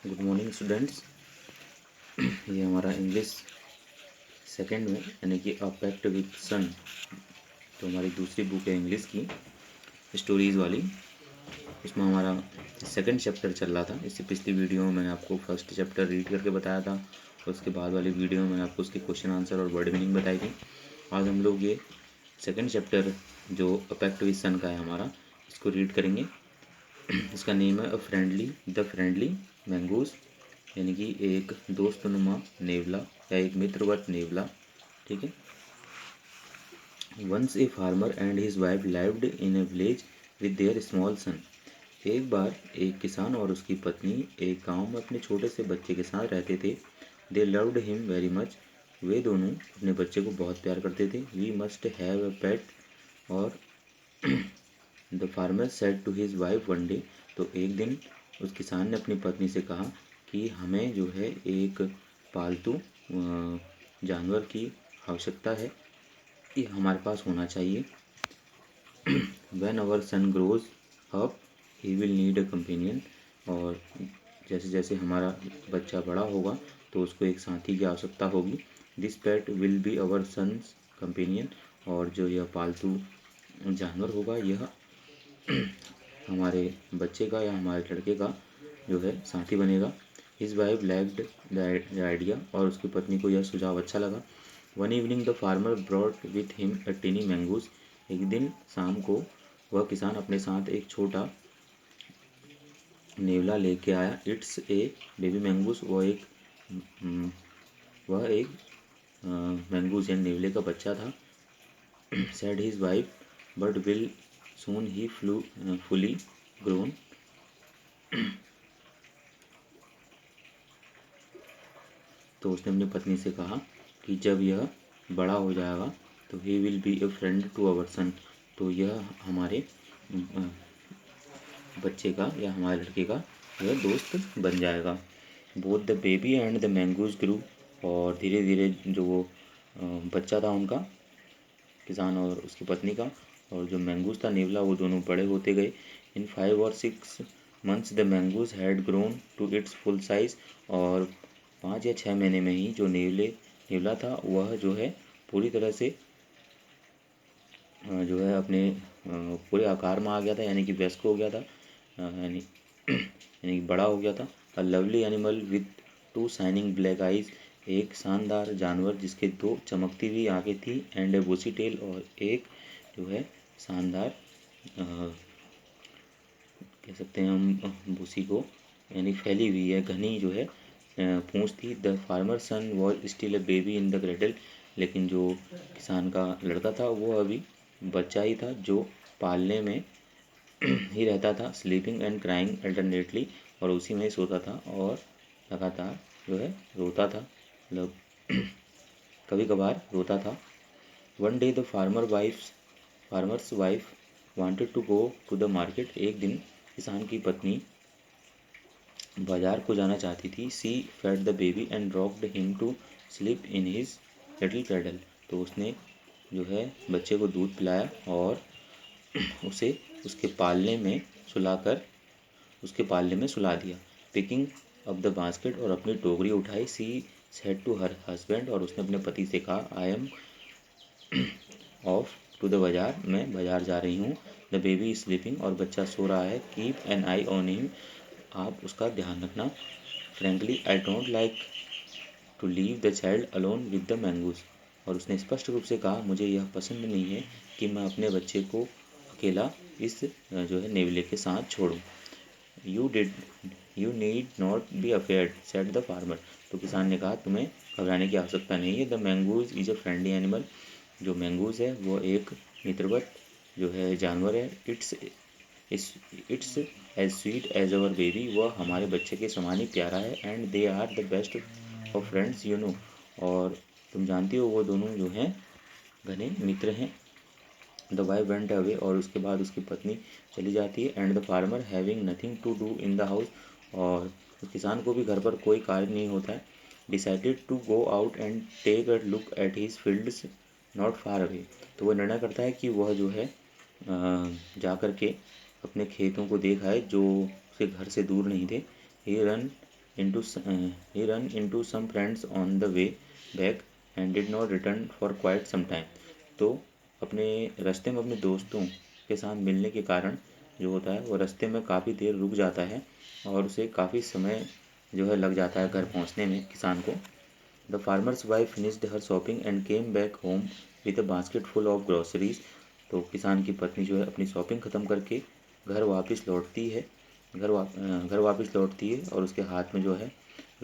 Good morning students. ये हमारा English second में यानी कि अ पैक्ट विद सन, तो हमारी दूसरी बुक है इंग्लिश की स्टोरीज़ वाली। उसमें हमारा सेकंड चैप्टर चल रहा था। इससे पिछली वीडियो में मैंने आपको फर्स्ट चैप्टर रीड करके बताया था, और उसके बाद वाली वीडियो में मैंने आपको उसके क्वेश्चन आंसर और वर्ड मीनिंग बताई थी। आज हम लोग ये सेकंड चैप्टर जो अ पैक्ट विद सन का है हमारा, इसको रीड करेंगे। इसका नेम है द फ्रेंडली मैंगूज़, यानी कि एक दोस्तनुमा नेवला या एक मित्रवत नेवला। ठीक है। Once a farmer and his wife lived in a village with their small son. एक बार एक किसान और उसकी पत्नी एक गांव में अपने छोटे से बच्चे के साथ रहते थे। They loved him very much. वे दोनों अपने बच्चे को बहुत प्यार करते थे। We must have a pet. और the farmer said to his wife one day. तो एक दिन उस किसान ने अपनी पत्नी से कहा कि हमें जो है एक पालतू जानवर की आवश्यकता है, ये हमारे पास होना चाहिए। When our son grows up he will need a companion. और जैसे जैसे हमारा बच्चा बड़ा होगा तो उसको एक साथी की आवश्यकता होगी। This pet will be our sons companion. और जो यह पालतू जानवर होगा यह हमारे बच्चे का या हमारे लड़के का जो है साथी बनेगा। His wife liked the idea. और उसकी पत्नी को यह सुझाव अच्छा लगा। One evening the farmer brought with him a टिनी mongoose. एक दिन शाम को वह किसान अपने साथ एक छोटा नेवला लेके आया। It's a baby mongoose. वह एक मैंगूज यानी नेवले का बच्चा था। Said his wife but will soon he fully grown. तो उसने अपनी पत्नी से कहा कि जब यह बड़ा हो जाएगा तो he will be a friend to our son. तो यह हमारे बच्चे का या हमारे लड़के का यह दोस्त बन जाएगा। Both the baby and the mongoose grew. और धीरे धीरे जो वो बच्चा था उनका, किसान और उसकी पत्नी का, और जो मैंगूज था नेवला, वो दोनों बड़े होते गए। In 5 or 6 months the mongoose had grown to its full size. और 5 या 6 महीने में ही जो नेवला था वह जो है पूरी तरह से जो है अपने पूरे आकार में आ गया था, यानी कि वयस्क हो गया था, यानी यानी कि बड़ा हो गया था। A lovely animal with 2 shining black eyes. एक शानदार जानवर जिसके 2 चमकती हुई आंखें थी। And a bushy tail. और एक जो है शानदार कह सकते हैं हम भूसी को, यानी फैली हुई है घनी जो है पूंछ थी। The farmer son was still a baby in the cradle. लेकिन जो किसान का लड़का था वो अभी बच्चा ही था जो पालने में ही रहता था। Sleeping and crying alternately. और उसी में सोता था और लगातार जो है रोता था, मतलब कभी कभार रोता था। One day the farmer's wife wanted to go to the market. एक दिन किसान की पत्नी बाजार को जाना चाहती थी। She fed the baby and rocked him to sleep in his little cradle. तो उसने जो है बच्चे को दूध पिलाया और उसे उसके पालने में सुला दिया। Picking up the basket. और अपनी टोकरी उठाई। She said to her husband. और उसने अपने पति से कहा I am off to the bazaar. मैं बाजार जा रही हूँ। The baby is sleeping. और बच्चा सो रहा है। Keep an eye on him. आप उसका ध्यान रखना। Frankly I don't like to leave the child alone with the mongoose. और उसने स्पष्ट रूप से कहा मुझे यह पसंद नहीं है कि मैं अपने बच्चे को अकेला इस जो है नेवले के साथ छोड़ूं। You need not be afraid said the farmer. तो किसान ने कहा तुम्हें घबराने की आवश्यकता नहीं है। The mongoose is a friendly animal. जो मैंगूज है वो एक मित्रवत जो है जानवर है। It's as sweet as our baby. वह हमारे बच्चे के समान ही प्यारा है। And they are the best of friends you know. और तुम जानती हो वो दोनों जो हैं घने मित्र हैं। The wife went away. और उसके बाद उसकी पत्नी चली जाती है। And the farmer having nothing to do in the house. और उस किसान को भी घर पर कोई कार्य नहीं होता है। Decided to go out and take a look at his fields not far away. तो वह निर्णय करता है कि वह जो है जा कर के अपने खेतों को देख आए जो उसके घर से दूर नहीं थे। ही run into some friends on the way back and did not return for quite some time। तो अपने रास्ते में अपने दोस्तों के साथ मिलने के कारण जो होता है वो रास्ते में काफ़ी देर रुक जाता है और उसे काफ़ी समय जो है लग जाता है घर पहुंचने में किसान को। The farmer's wife finished her shopping and came back home with a basket full of groceries. तो किसान की पत्नी जो है अपनी शॉपिंग ख़त्म करके घर वापस लौटती है, घर वापस लौटती है और उसके हाथ में जो है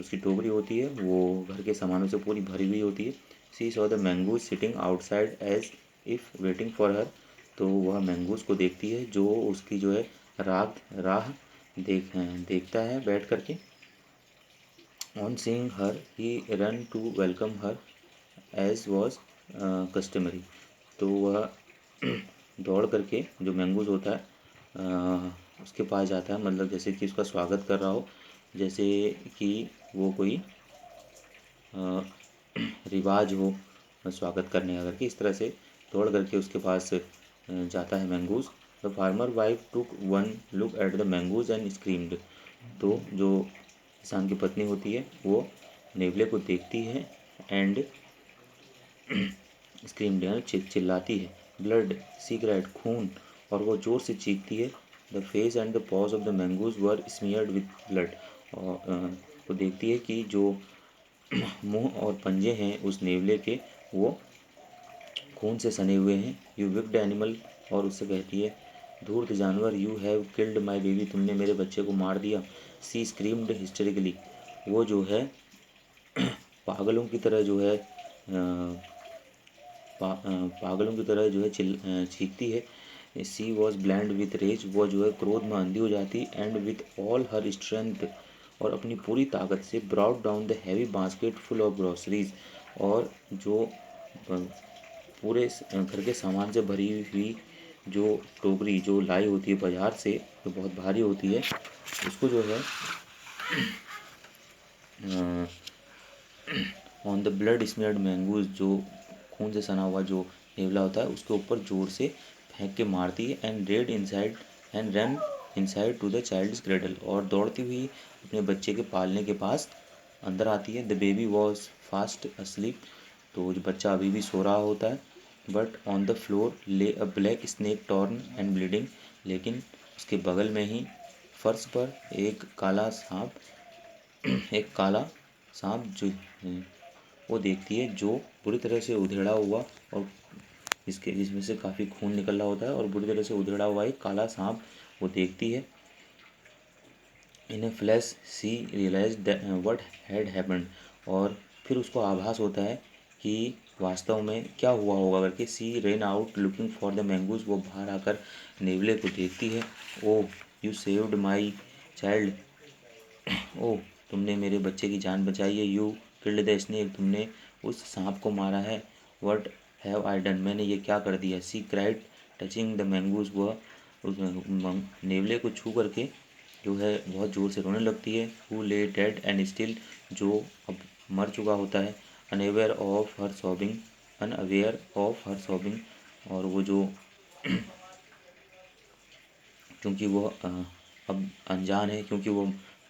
उसकी टोकरी होती है वो घर के सामानों से पूरी भरी हुई होती है। She saw the mongoose sitting outside as if waiting for her. तो वह मैंगोज को देखती है जो उसकी जो है राह देखता है बैठ करके। On seeing her he run to welcome her as was customary. तो वह दौड़ करके जो मैंगोज होता है उसके पास जाता है, मतलब जैसे कि उसका स्वागत कर रहा हो, जैसे कि वो कोई रिवाज हो स्वागत करने का करके, इस तरह से दौड़ करके उसके पास जाता है mangoes. The farmer wife took one look at the mangoes and screamed. तो जो किसान की पत्नी होती है वो नेवले को देखती है एंड स्क्रीम्ड यानी चिल्लाती है। ब्लड, सिगरेट, खून, और वो जोर से चीखती है। The face and the pause of the mangoes were smeared with blood. और वो देखती है कि जो मुंह और पंजे हैं उस नेवले के वो खून से सने हुए हैं। यू विक्ड एनिमल, और उससे कहती है धूर्त जानवर, you have killed my baby, तुमने मेरे बच्चे को मार दिया। सी स्क्रीम्ड हिस्टेरिकली, वो जो है पागलों की तरह जो है पागलों की तरह जो है चीखती है। सी वॉज ब्लैंड विथ रेज, वो जो है क्रोध में अंधी हो जाती। And with all her strength, और अपनी पूरी ताकत से brought down the heavy basket full of groceries, और जो पूरे घर के सामान से भरी हुई जो टोकरी जो लाई होती है बाज़ार से, जो बहुत भारी होती है, उसको जो है ऑन द ब्लड स्मेयर्ड मैंगोज, जो खून से सना हुआ जो नेवला होता है उसके ऊपर जोर से फेंक के मारती है। And run inside to the child's cradle, और दौड़ती हुई अपने बच्चे के पालने के पास अंदर आती है। The baby was fast asleep, तो जो बच्चा अभी भी सो रहा होता है। बट ऑन द फ्लोर ले अ black snake torn and bleeding, लेकिन उसके बगल में ही फर्श पर एक काला सांप जो वो देखती है, जो बुरी तरह से उधेड़ा हुआ, और जिसमें से काफ़ी खून निकल रहा होता है, और बुरी तरह से उधेड़ा हुआ एक काला सांप वो देखती है। In a flash she realised what had happened, और फिर उसको आभास होता है कि वास्तव में क्या हुआ होगा करके। She ran out looking for the mongoose, वो बाहर आकर नेवले को देखती है। Oh you saved my child, oh तुमने मेरे बच्चे की जान बचाई है। यू किल्ड द स्नेक, तुमने उस सांप को मारा है। व्हाट हैव आई डन, मैंने ये क्या कर दिया। सी क्राइड टचिंग द मैंगोज, वह उस नेवले को छू करके जो है बहुत ज़ोर से रोने लगती है। हु ले डेड एंड स्टिल, जो अब मर चुका होता है। अनअवेयर ऑफ हर सॉबिंग, और वो जो क्योंकि वो अब अनजान है, क्योंकि वो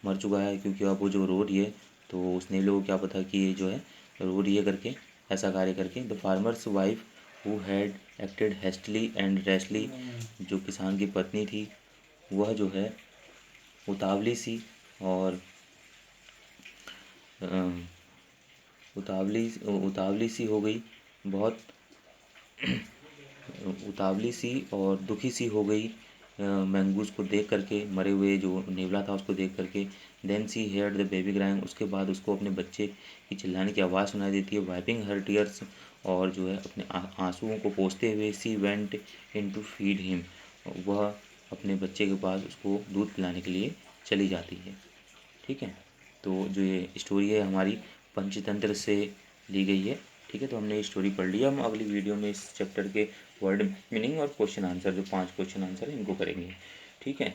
मर चुका है, क्योंकि अब वो जो रो रही है, तो उसने लोगों को क्या पता कि ये जो है रो रही है करके, ऐसा कार्य करके। The farmer's wife who had acted hastily and rashly, जो किसान की पत्नी थी वह जो है उतावली सी और अ, उतावली सी हो गई, बहुत उतावली सी और दुखी सी हो गई मैंगूज को देख करके, मरे हुए जो नेवला था उसको देख करके। Then she heard the baby crying, उसके बाद उसको अपने बच्चे की चिल्लाने की आवाज़ सुनाई देती है। वाइपिंग हर टीयर्स, और जो है अपने आंसुओं को पोंछते हुए she went in to feed him, वह अपने बच्चे के पास उसको दूध पिलाने के लिए चली जाती है। ठीक है, तो जो ये स्टोरी है हमारी पंचतंत्र से ली गई है। ठीक है, तो हमने ये स्टोरी पढ़ लिया। हम अगली वीडियो में इस चैप्टर के वर्ड मीनिंग और क्वेश्चन आंसर, जो 5 क्वेश्चन आंसर इनको करेंगे। ठीक है।